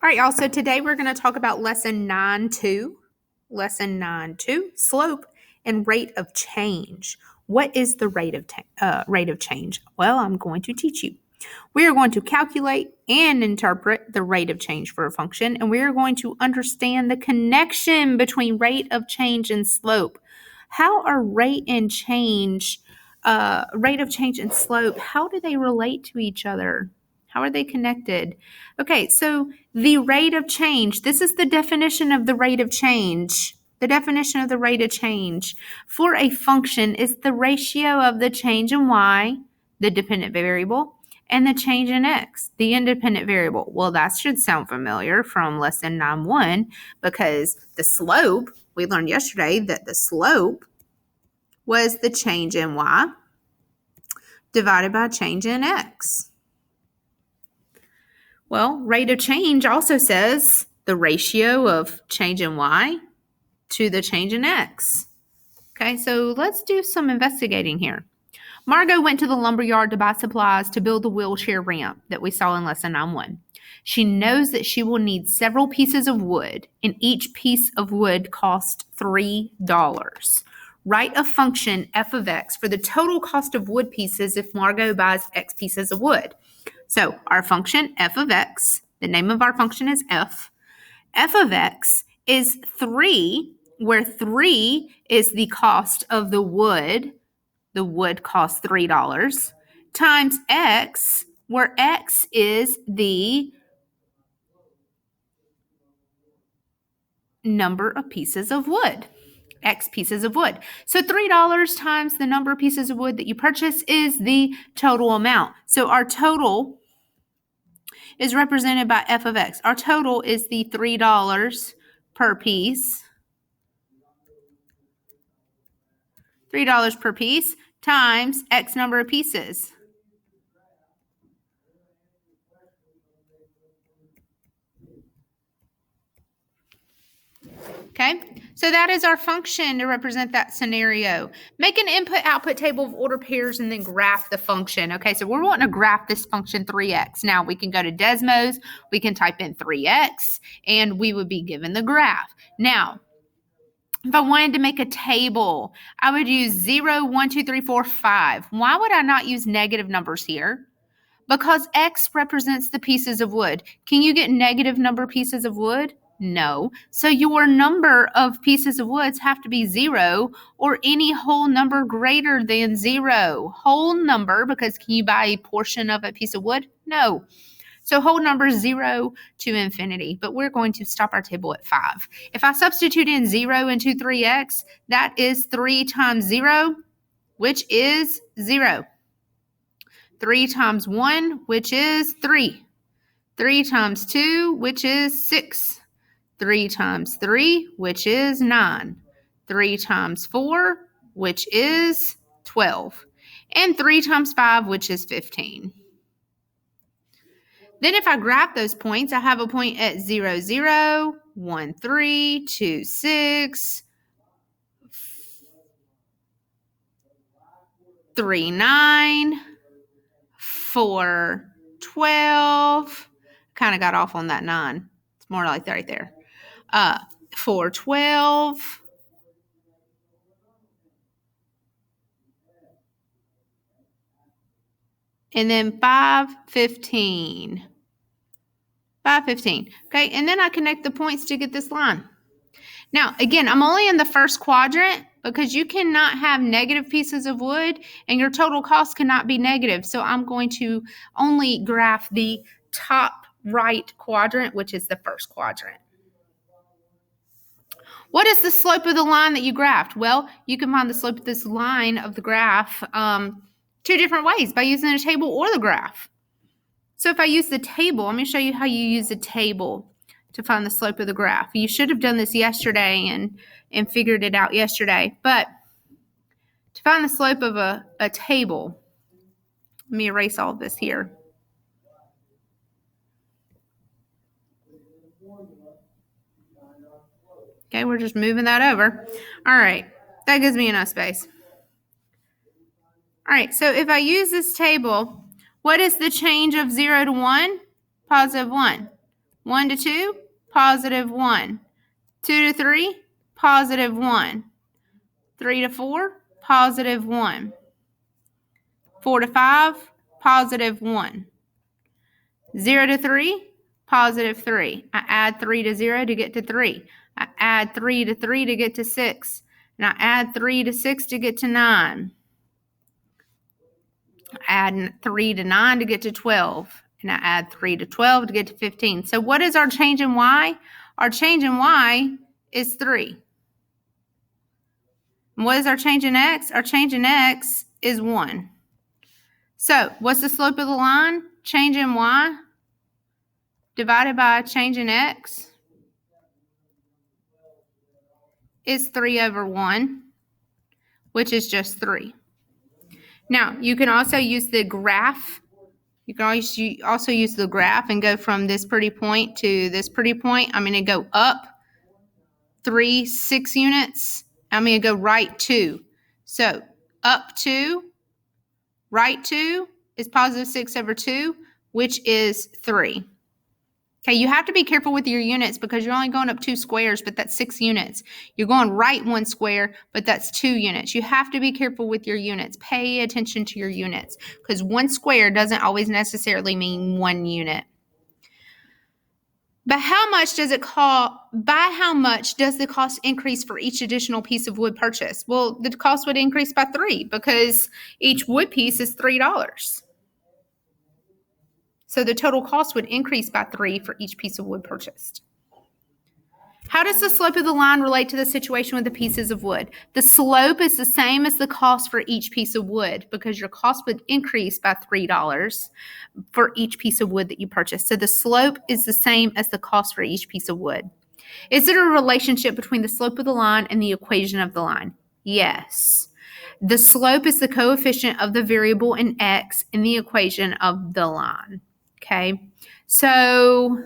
right, y'all. So today we're going to talk about lesson 9.2. Lesson 9.2, slope and rate of change. What is the rate of change? Well, I'm going to teach you. We are going to calculate and interpret the rate of change for a function, and we are going to understand the connection between rate of change and slope. How are rate of change and slope, how do they relate to each other? How are they connected? Okay, so the rate of change, this is the definition of the rate of change. The definition of the rate of change for a function is the ratio of the change in y, the dependent variable, and the change in x, the independent variable. Well, that should sound familiar from lesson 9.1 because the slope, we learned yesterday that the slope was the change in y divided by change in x. Well, rate of change also says the ratio of change in y to the change in x. Okay, so let's do some investigating here. Margot went to the lumberyard to buy supplies to build the wheelchair ramp that we saw in lesson 9.1. She knows that she will need several pieces of wood, and each piece of wood costs $3. Write a function f of x for the total cost of wood pieces if Margot buys x pieces of wood. So our function f of x, the name of our function is f. F of x is 3, where 3 is the cost of the wood. The wood costs $3, times x, where x is the number of pieces of wood. X pieces of wood. So $3 times the number of pieces of wood that you purchase is the total amount. So our total is represented by f of x. Our total is the $3 per piece. $3 per piece times x number of pieces. Okay, so that is our function to represent that scenario. Make an input-output table of order pairs and then graph the function. Okay, so we're wanting to graph this function 3x. Now, we can go to Desmos, we can type in 3x, and we would be given the graph. Now, if I wanted to make a table, I would use 0, 1, 2, 3, 4, 5. Why would I not use negative numbers here? Because x represents the pieces of wood. Can you get negative number pieces of wood? No. So your number of pieces of woods have to be 0 or any whole number greater than 0. Whole number, because can you buy a portion of a piece of wood? No. So whole number 0 to infinity, but we're going to stop our table at 5. If I substitute in 0 into 3x, that is 3 times 0, which is 0. 3 times 1, which is 3. 3 times 2, which is 6. 3 times 3, which is 9. 3 times 4, which is 12. And 3 times 5, which is 15. Then if I graph those points, I have a point at 0, 0, 1, 3, 2, 6, 3, 9, 4, 12. Kind of got off on that 9. It's more like that right there. 4, 12. And then 5, 15. 5, 15. Okay, and then I connect the points to get this line. Now, again, I'm only in the first quadrant because you cannot have negative pieces of wood and your total cost cannot be negative. So I'm going to only graph the top right quadrant, which is the first quadrant. What is the slope of the line that you graphed? Well, you can find the slope of this line of the graph 2 different ways, by using a table or the graph. So if I use the table, let me show you how you use a table to find the slope of the graph. You should have done this yesterday and figured it out yesterday. But to find the slope of a table, let me erase all of this here. Okay, we're just moving that over. All right, that gives me enough space. All right, so if I use this table, what is the change of 0 to 1? Positive 1. 1 to 2, positive 1. 2 to 3, positive 1. 3 to 4, positive 1. 4 to 5, positive 1. 0 to 3, positive 3. I add 3 to 0 to get to 3. I add 3 to 3 to get to 6. And I add 3 to 6 to get to 9. I add 3 to 9 to get to 12. And I add 3 to 12 to get to 15. So what is our change in y? Our change in y is 3. And what is our change in x? Our change in x is 1. So what's the slope of the line? Change in y divided by change in x is 3 over 1, which is just 3. Now, you can also use the graph. You can also use the graph and go from this pretty point to this pretty point. I'm going to go up 3, 6 units. I'm going to go right 2. So up 2, right 2 is positive 6 over 2, which is 3. Okay, you have to be careful with your units because you're only going up 2 squares, but that's 6 units. You're going right 1 square, but that's 2 units. You have to be careful with your units. Pay attention to your units because 1 square doesn't always necessarily mean 1 unit. By how much does the cost increase for each additional piece of wood purchased? Well, the cost would increase by 3 because each wood piece is $3. So the total cost would increase by 3 for each piece of wood purchased. How does the slope of the line relate to the situation with the pieces of wood? The slope is the same as the cost for each piece of wood because your cost would increase by $3 for each piece of wood that you purchase. So the slope is the same as the cost for each piece of wood. Is there a relationship between the slope of the line and the equation of the line? Yes. The slope is the coefficient of the variable in x in the equation of the line. Okay, so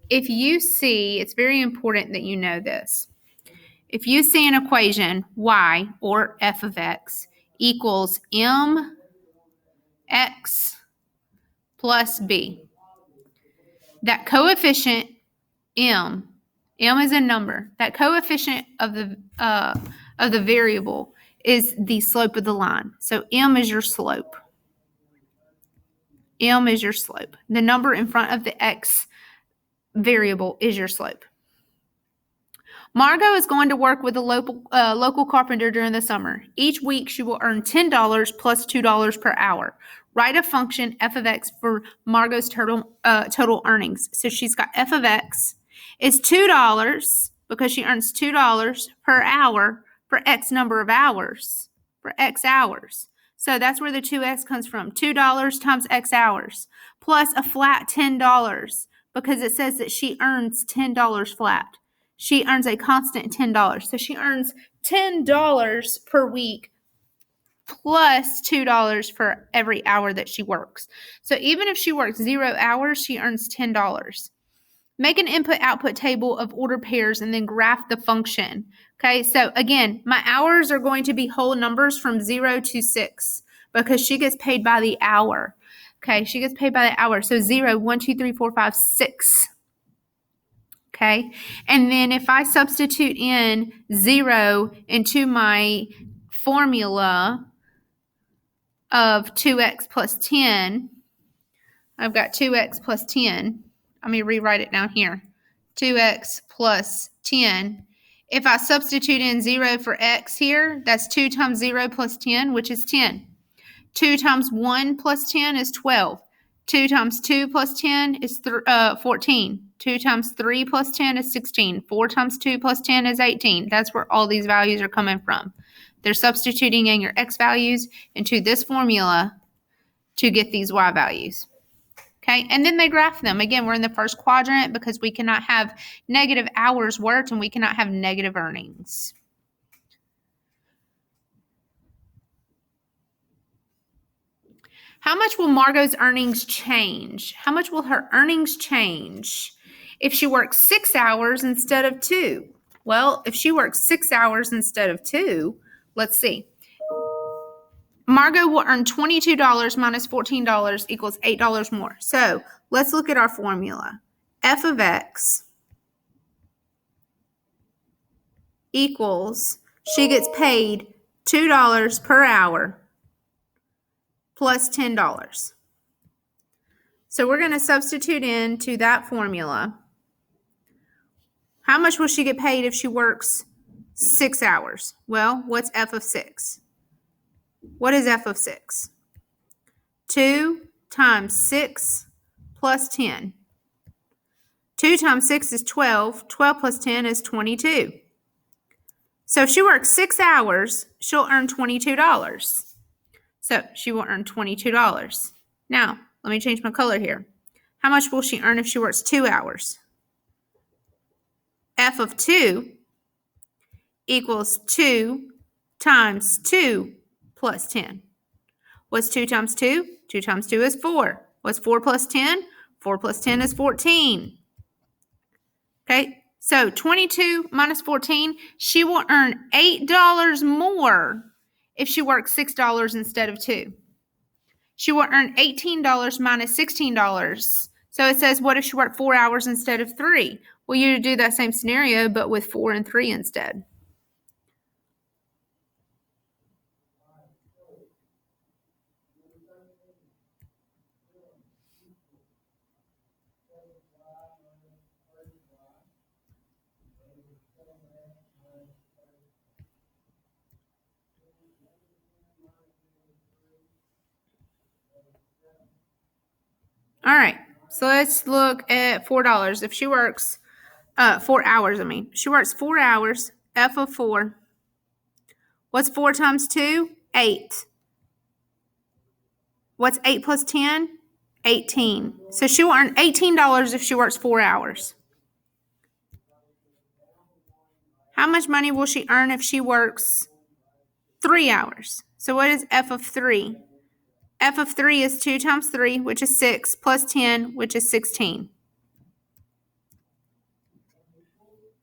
if you see, it's very important that you know this. If you see an equation, y, or f of x, equals mx plus b, that coefficient m is a number, that coefficient of the variable is the slope of the line. So m is your slope. M is your slope. The number in front of the x variable is your slope. Margot is going to work with a local carpenter during the summer. Each week, she will earn $10 plus $2 per hour. Write a function, f of x, for Margot's total earnings. So she's got f of x is $2 because she earns $2 per hour for x number of hours, for x hours. So that's where the 2x comes from. $2 times x hours plus a flat $10 because it says that she earns $10 flat. She earns a constant $10. So she earns $10 per week plus $2 for every hour that she works. So even if she works 0 hours, she earns $10. Make an input-output table of order pairs and then graph the function. Okay, so again, my hours are going to be whole numbers from 0 to 6 because she gets paid by the hour. Okay, she gets paid by the hour. So 0, 1, 2, 3, 4, 5, 6. Okay, and then if I substitute in 0 into my formula of 2x plus 10, I've got 2x plus 10. Let me rewrite it down here. 2x plus 10. If I substitute in 0 for x here, that's 2 times 0 plus 10, which is 10. 2 times 1 plus 10 is 12. 2 times 2 plus 10 is 14. 2 times 3 plus 10 is 16. 4 times 2 plus 10 is 18. That's where all these values are coming from. They're substituting in your x values into this formula to get these y values. Okay, and then they graph them. Again, we're in the first quadrant because we cannot have negative hours worked and we cannot have negative earnings. How much will Margot's earnings change? How much will her earnings change if she works 6 hours instead of 2? Well, if she works 6 hours instead of 2, let's see. Margot will earn $22 minus $14 equals $8 more. So let's look at our formula. f of x equals, she gets paid $2 per hour plus $10. So we're going to substitute into that formula. How much will she get paid if she works 6 hours? Well, what's f of 6? What is f of 6? 2 times 6 plus 10. 2 times 6 is 12. 12 plus 10 is 22. So if she works 6 hours, she'll earn $22. So she will earn $22. Now, let me change my color here. How much will she earn if she works 2 hours? F of 2 equals 2 times 2 plus 10. What's 2 times 2? 2 times 2 is 4. What's 4 plus 10? 4 plus 10 is 14. Okay, so 22 minus 14, she will earn $8 more if she works $6 instead of 2. She will earn $18 minus $16. So it says, what if she worked 4 hours instead of 3? Well, you do that same scenario, but with 4 and 3 instead. All right, so let's look at $4. If she works 4 hours, she works 4 hours, f of 4. What's 4 times 2? 8. What's 8 plus 10? 18. So she will earn $18 if she works 4 hours. How much money will she earn if she works 3 hours? So what is f of 3? F of 3 is 2 times 3, which is 6, plus 10, which is 16.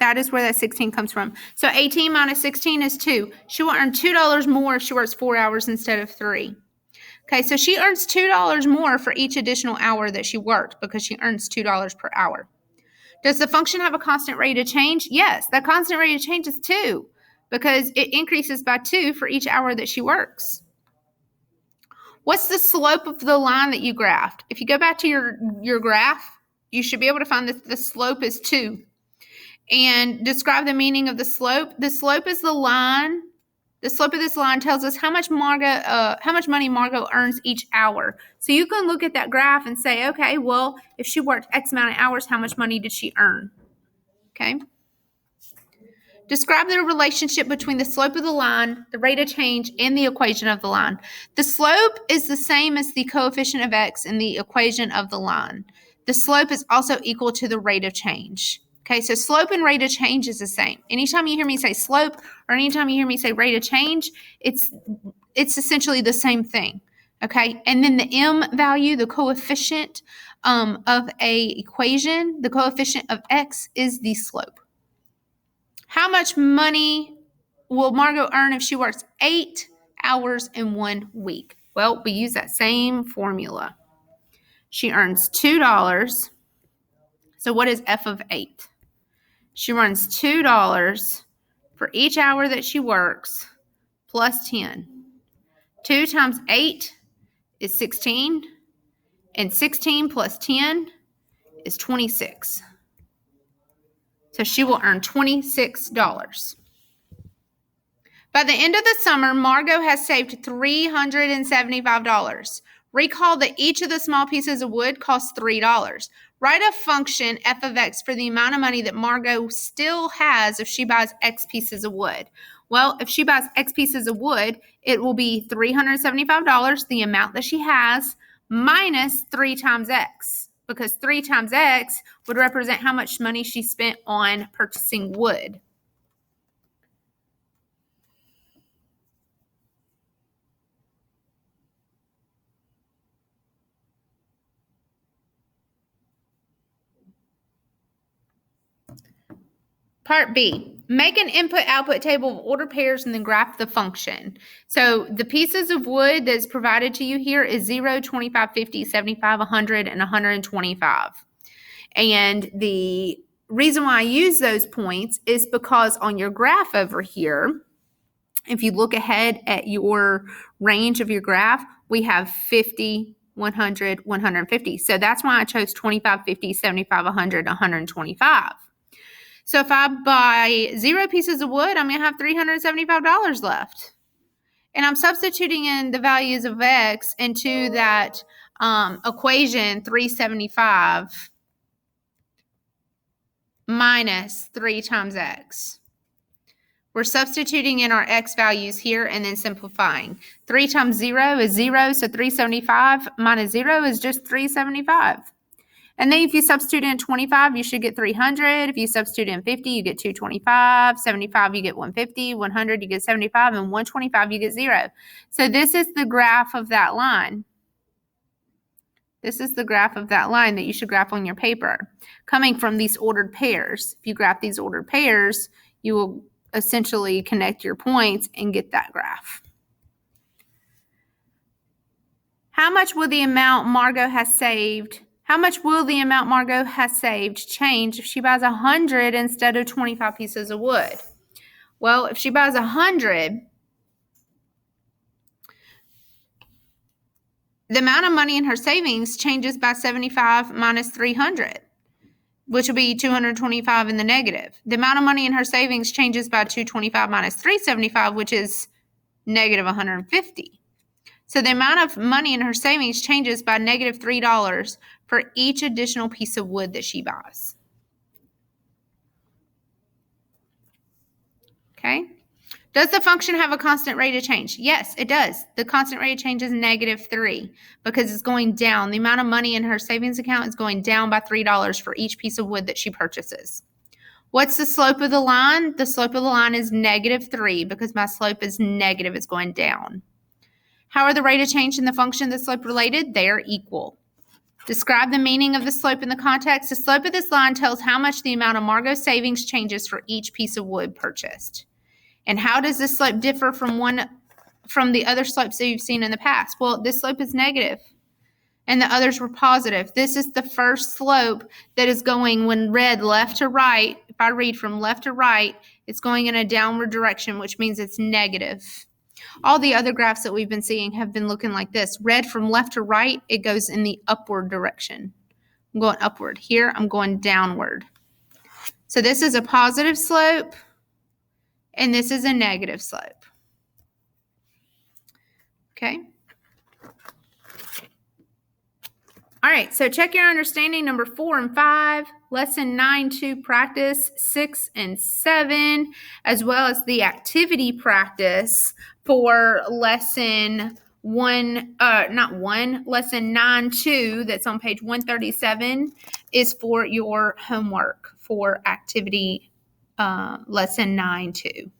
That is where that 16 comes from. So 18 minus 16 is 2. She will earn $2 more if she works 4 hours instead of 3. Okay, so she earns $2 more for each additional hour that she worked because she earns $2 per hour. Does the function have a constant rate of change? Yes, that constant rate of change is 2 because it increases by 2 for each hour that she works. What's the slope of the line that you graphed? If you go back to your graph, you should be able to find that the slope is 2. And describe the meaning of the slope. The slope is the line. The slope of this line tells us how much money Margot earns each hour. So you can look at that graph and say, okay, well, if she worked X amount of hours, how much money did she earn? Okay. Describe the relationship between the slope of the line, the rate of change, and the equation of the line. The slope is the same as the coefficient of x in the equation of the line. The slope is also equal to the rate of change. Okay, so slope and rate of change is the same. Anytime you hear me say slope or anytime you hear me say rate of change, it's essentially the same thing. Okay, and then the m value, the coefficient of a equation, the coefficient of x is the slope. How much money will Margot earn if she works 8 hours in 1 week? Well, we use that same formula. She earns $2. So what is f of 8? She earns $2 for each hour that she works plus 10. 2 times 8 is 16, and 16 plus 10 is 26. So she will earn $26. By the end of the summer, Margot has saved $375. Recall that each of the small pieces of wood costs $3. Write a function, f of x, for the amount of money that Margot still has if she buys x pieces of wood. Well, if she buys x pieces of wood, it will be $375, the amount that she has, minus 3 times x, because 3 times x would represent how much money she spent on purchasing wood. Part B, make an input-output table of order pairs and then graph the function. So the pieces of wood that's provided to you here is 0, 25, 50, 75, 100, and 125. And the reason why I use those points is because on your graph over here, if you look ahead at your range of your graph, we have 50, 100, 150. So that's why I chose 25, 50, 75, 100, 125. So if I buy 0 pieces of wood, I'm going to have $375 left. And I'm substituting in the values of X into that equation 375 minus 3 times X. We're substituting in our X values here and then simplifying. 3 times 0 is 0, so 375 minus 0 is just 375. And then if you substitute in 25, you should get 300. If you substitute in 50, you get 225. 75, you get 150. 100, you get 75. And 125, you get 0. So this is the graph of that line. This is the graph of that line that you should graph on your paper, coming from these ordered pairs. If you graph these ordered pairs, you will essentially connect your points and get that graph. How much will the amount Margot has saved? How much will the amount Margot has saved change if she buys 100 instead of 25 pieces of wood? Well, if she buys 100, the amount of money in her savings changes by 75 minus 300, which will be 225 in the negative. The amount of money in her savings changes by 225 minus 375, which is negative 150. So the amount of money in her savings changes by negative $3 for each additional piece of wood that she buys. Okay. Does the function have a constant rate of change? Yes, it does. The constant rate of change is negative 3 because it's going down. The amount of money in her savings account is going down by $3 for each piece of wood that she purchases. What's the slope of the line? The slope of the line is negative 3 because my slope is negative. It's going down. How are the rate of change and the function the slope related? They are equal. Describe the meaning of the slope in the context. The slope of this line tells how much the amount of Margot's savings changes for each piece of wood purchased. And how does this slope differ from the other slopes that you've seen in the past? Well, this slope is negative and the others were positive. This is the first slope that is going when read left to right. If I read from left to right, it's going in a downward direction, which means it's negative. All the other graphs that we've been seeing have been looking like this. Read from left to right, it goes in the upward direction. I'm going upward. Here, I'm going downward. So this is a positive slope, and this is a negative slope. Okay. All right, so check your understanding number 4 and 5, lesson 9-2 practice 6 and 7, as well as the activity practice for lesson lesson 9-2 that's on page 137 is for your homework for activity lesson 9-2.